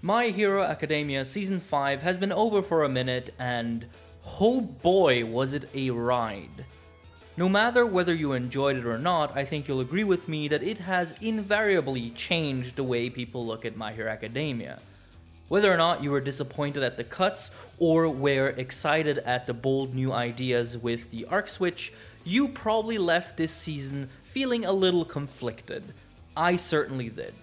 My Hero Academia Season 5 has been over for a minute, and oh boy was it a ride. No matter whether you enjoyed it or not, I think you'll agree with me that it has invariably changed the way people look at My Hero Academia. Whether or not you were disappointed at the cuts or were excited at the bold new ideas with the arc switch, you probably left this season feeling a little conflicted. I certainly did.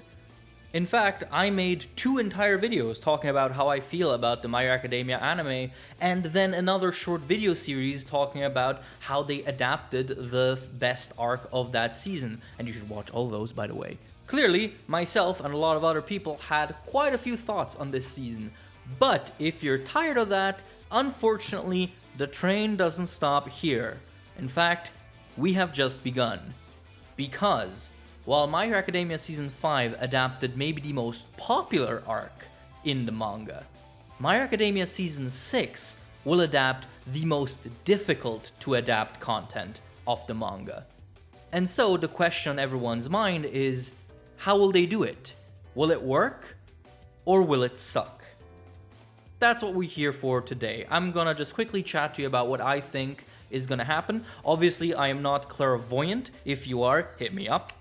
In fact, I made 2 entire videos talking about how I feel about the My Hero Academia anime, and then another short video series talking about how they adapted the best arc of that season, and you should watch all those, by the way. Clearly, myself and a lot of other people had quite a few thoughts on this season, but if you're tired of that, unfortunately, the train doesn't stop here. In fact, we have just begun. Because while My Hero Academia Season 5 adapted maybe the most popular arc in the manga, My Hero Academia Season 6 will adapt the most difficult to adapt content of the manga. And so the question on everyone's mind is, how will they do it? Will it work? Or will it suck? That's what we're here for today. I'm gonna just quickly chat to you about what I think is gonna happen. Obviously, I am not clairvoyant. If you are, hit me up.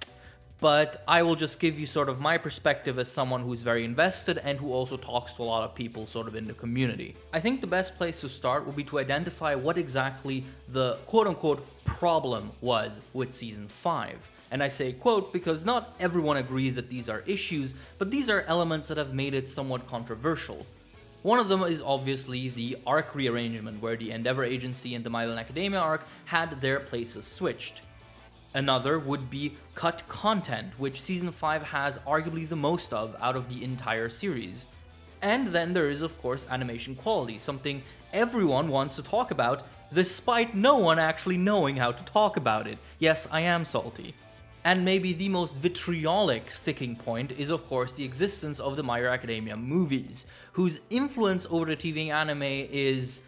But I will just give you sort of my perspective as someone who's very invested and who also talks to a lot of people sort of in the community. I think the best place to start would be to identify what exactly the quote-unquote problem was with Season 5. And I say quote because not everyone agrees that these are issues, but these are elements that have made it somewhat controversial. One of them is obviously the arc rearrangement, where the Endeavor Agency and the My Hero Academia arc had their places switched. Another would be cut content, which Season 5 has arguably the most of out of the entire series. And then there is of course animation quality, something everyone wants to talk about, despite no one actually knowing how to talk about it. Yes, I am salty. And maybe the most vitriolic sticking point is of course the existence of the My Hero Academia movies, whose influence over the TV anime is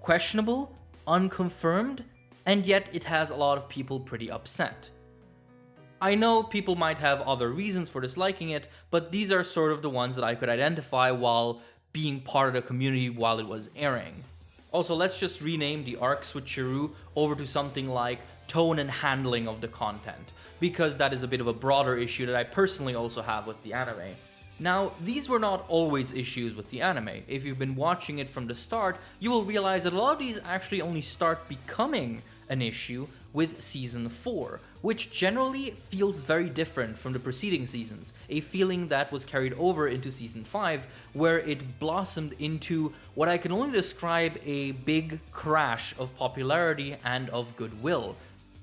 questionable, unconfirmed, and yet it has a lot of people pretty upset. I know people might have other reasons for disliking it, but these are sort of the ones that I could identify while being part of the community while it was airing. Also, let's just rename the arc switcheroo over to something like tone and handling of the content, because that is a bit of a broader issue that I personally also have with the anime. Now, these were not always issues with the anime. If you've been watching it from the start, you will realize that a lot of these actually only start becoming an issue with Season 4, which generally feels very different from the preceding seasons, a feeling that was carried over into Season 5, where it blossomed into what I can only describe a big crash of popularity and of goodwill.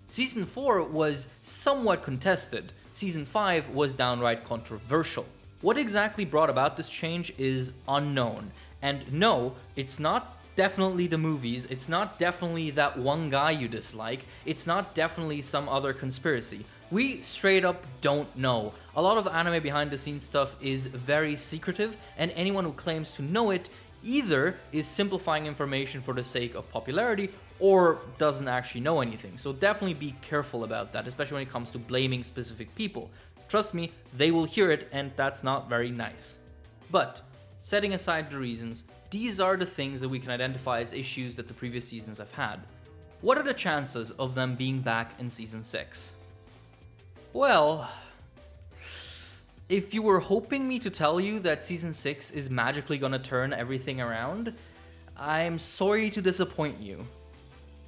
Season 4 was somewhat contested, Season 5 was downright controversial. What exactly brought about this change is unknown, and no, it's not definitely the movies, it's not definitely that one guy you dislike, it's not definitely some other conspiracy. We straight up don't know. A lot of anime behind the scenes stuff is very secretive, and anyone who claims to know it either is simplifying information for the sake of popularity or doesn't actually know anything. So definitely be careful about that, especially when it comes to blaming specific people. Trust me, they will hear it, and that's not very nice. But setting aside the reasons, these are the things that we can identify as issues that the previous seasons have had. What are the chances of them being back in Season 6? Well, if you were hoping me to tell you that Season 6 is magically gonna turn everything around, I'm sorry to disappoint you.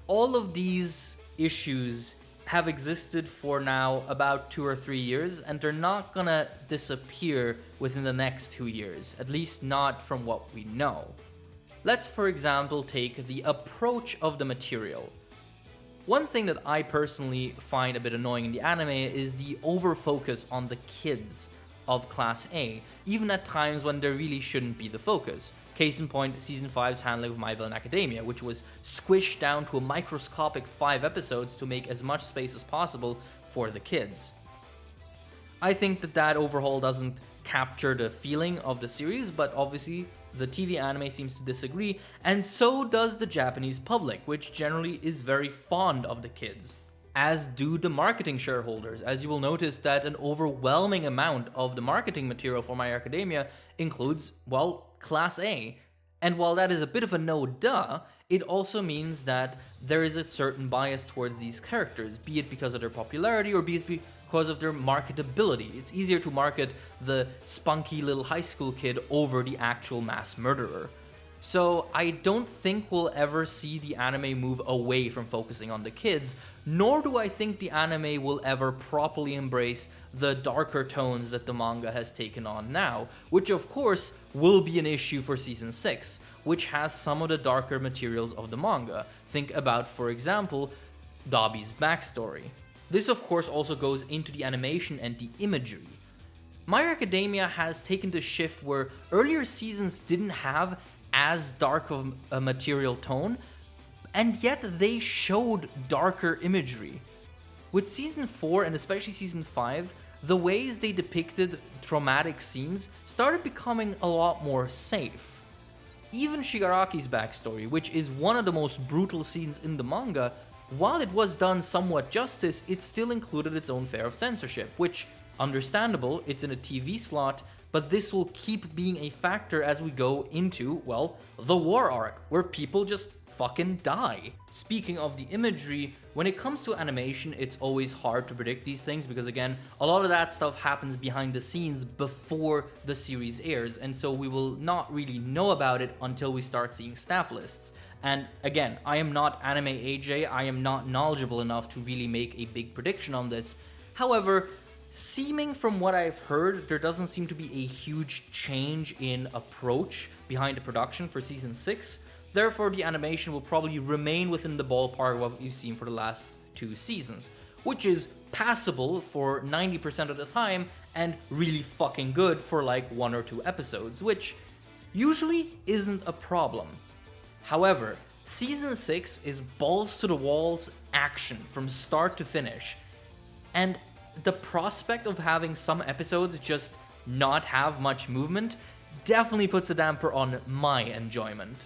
All of these issues have existed for now about 2 or 3 years, and they're not gonna disappear within the next 2 years, at least not from what we know. Let's for example take the approach of the material. One thing that I personally find a bit annoying in the anime is the over-focus on the kids of Class A, even at times when there really shouldn't be the focus. Case in point, Season 5's handling of My Hero Academia, which was squished down to a microscopic 5 episodes to make as much space as possible for the kids. I think that overhaul doesn't capture the feeling of the series, but obviously the TV anime seems to disagree, and so does the Japanese public, which generally is very fond of the kids. as do the marketing shareholders, as you will notice that an overwhelming amount of the marketing material for My Hero Academia includes, well, Class A. And while that is a bit of a no-duh, it also means that there is a certain bias towards these characters, be it because of their popularity or be it because of their marketability. It's easier to market the spunky little high school kid over the actual mass murderer. So I don't think we'll ever see the anime move away from focusing on the kids, nor do I think the anime will ever properly embrace the darker tones that the manga has taken on now, which of course will be an issue for Season 6, which has some of the darker materials of the manga. Think about, for example, Dabi's backstory. This of course also goes into the animation and the imagery. My Hero Academia has taken the shift where earlier seasons didn't have as dark of a material tone, and yet they showed darker imagery. With Season 4 and especially Season 5, the ways they depicted traumatic scenes started becoming a lot more safe. Even Shigaraki's backstory, which is one of the most brutal scenes in the manga, while it was done somewhat justice, it still included its own fare of censorship, which, understandable, it's in a TV slot, but this will keep being a factor as we go into, well, the war arc, where people just fucking die. Speaking of the imagery, when it comes to animation, it's always hard to predict these things because, again, a lot of that stuff happens behind the scenes before the series airs, and so we will not really know about it until we start seeing staff lists. And again, I am not Anime AJ, I am not knowledgeable enough to really make a big prediction on this. However, seeming from what I've heard, there doesn't seem to be a huge change in approach behind the production for Season 6. Therefore, the animation will probably remain within the ballpark of what we've seen for the last 2 seasons, which is passable for 90% of the time and really fucking good for like 1 or 2 episodes, which usually isn't a problem. However, Season 6 is balls to the walls action from start to finish, and the prospect of having some episodes just not have much movement definitely puts a damper on my enjoyment.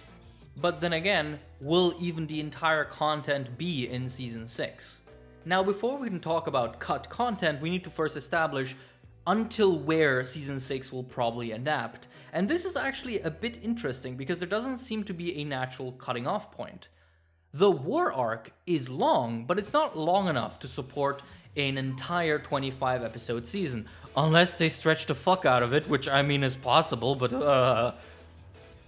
But then again, will even the entire content be in Season 6? Now, before we can talk about cut content, we need to first establish until where Season 6 will probably adapt. And this is actually a bit interesting because there doesn't seem to be a natural cutting off point. The war arc is long, but it's not long enough to support an entire 25 episode season, unless they stretch the fuck out of it, which I mean is possible, but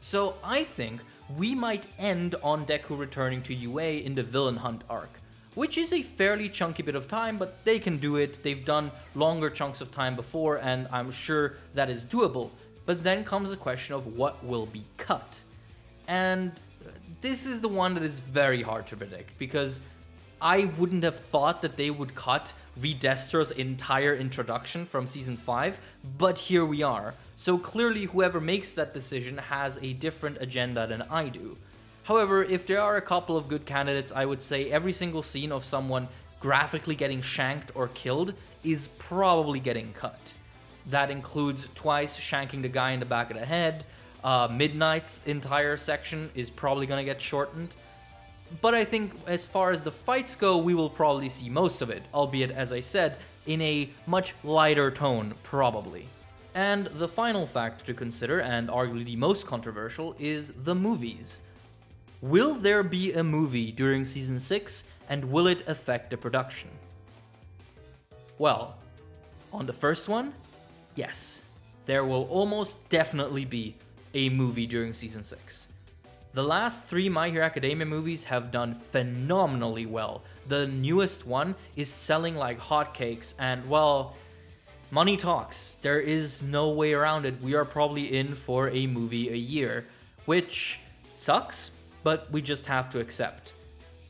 So I think we might end on Deku returning to UA in the Villain Hunt arc, which is a fairly chunky bit of time, but they can do it. They've done longer chunks of time before, and I'm sure that is doable. But then comes the question of what will be cut. And this is the one that is very hard to predict, because I wouldn't have thought that they would cut Redestro's entire introduction from Season 5, but here we are. So clearly whoever makes that decision has a different agenda than I do. However, if there are a couple of good candidates, I would say every single scene of someone graphically getting shanked or killed is probably getting cut. That includes Twice shanking the guy in the back of the head, Midnight's entire section is probably gonna get shortened. But I think as far as the fights go, we will probably see most of it, albeit, as I said, in a much lighter tone, probably. And the final factor to consider, and arguably the most controversial, is the movies. Will there be a movie during Season 6, and will it affect the production? Well, on the first one, yes. There will almost definitely be a movie during Season 6. The last 3 My Hero Academia movies have done phenomenally well. The newest one is selling like hotcakes, and well, money talks. There is no way around it. We are probably in for a movie a year, which sucks, but we just have to accept.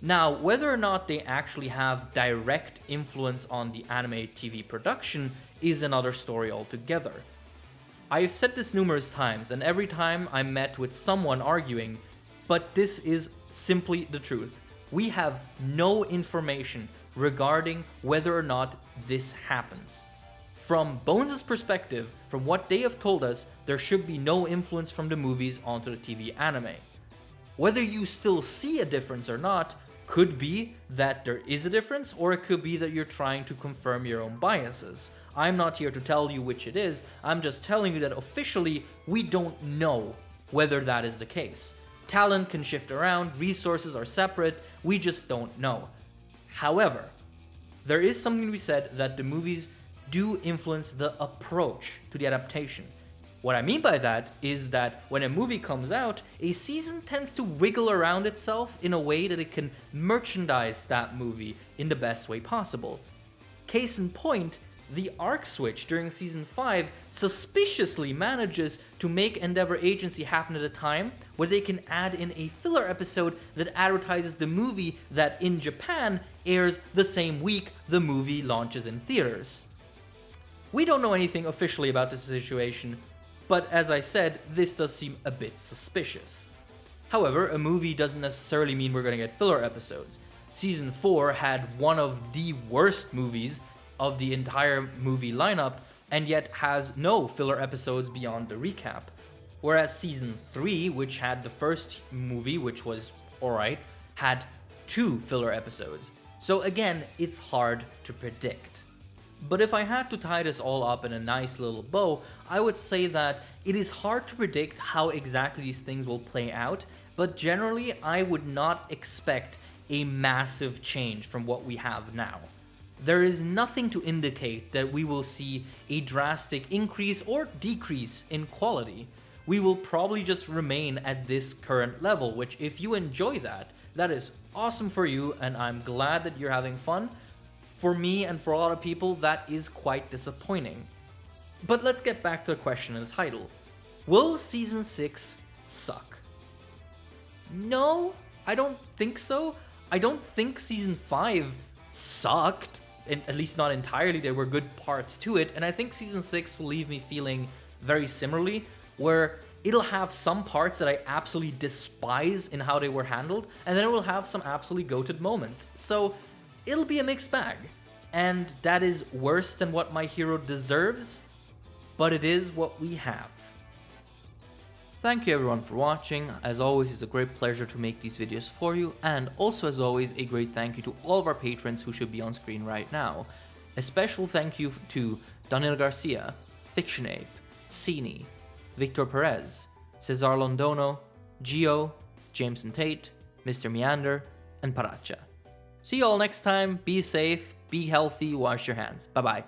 Now, whether or not they actually have direct influence on the anime TV production is another story altogether. I've said this numerous times, and every time I'm met with someone arguing, but this is simply the truth. We have no information regarding whether or not this happens. From Bones' perspective, from what they have told us, there should be no influence from the movies onto the TV anime. Whether you still see a difference or not, Could be that there is a difference, or it could be that you're trying to confirm your own biases. I'm not here to tell you which it is, I'm just telling you that officially we don't know whether that is the case. Talent can shift around, resources are separate, we just don't know. However, there is something to be said that the movies do influence the approach to the adaptation. What I mean by that is that when a movie comes out, a season tends to wiggle around itself in a way that it can merchandise that movie in the best way possible. Case in point, the arc switch during season 5 suspiciously manages to make Endeavor Agency happen at a time where they can add in a filler episode that advertises the movie that in Japan airs the same week the movie launches in theaters. We don't know anything officially about this situation, but as I said, this does seem a bit suspicious. However, a movie doesn't necessarily mean we're going to get filler episodes. Season 4 had one of the worst movies of the entire movie lineup, and yet has no filler episodes beyond the recap. Whereas Season 3, which had the first movie, which was alright, had 2 filler episodes. So again, it's hard to predict. But if I had to tie this all up in a nice little bow, I would say that it is hard to predict how exactly these things will play out, but generally I would not expect a massive change from what we have now. There is nothing to indicate that we will see a drastic increase or decrease in quality. We will probably just remain at this current level, which if you enjoy that, that is awesome for you, and I'm glad that you're having fun. For me and for a lot of people, that is quite disappointing. But let's get back to the question in the title. Will Season 6 suck? No, I don't think so. I don't think Season 5 sucked, at least not entirely. There were good parts to it, and I think Season 6 will leave me feeling very similarly, where it'll have some parts that I absolutely despise in how they were handled, and then it will have some absolutely goated moments. So it'll be a mixed bag, and that is worse than what My Hero deserves, but it is what we have. Thank you everyone for watching. As always, it's a great pleasure to make these videos for you, and also as always, a great thank you to all of our patrons who should be on screen right now. A special thank you to Daniel Garcia, Fiction Ape, Cini, Victor Perez, Cesar Londono, Gio, Jameson Tate, Mr. Meander, and Paracha. See you all next time. Be safe, be healthy, wash your hands. Bye bye.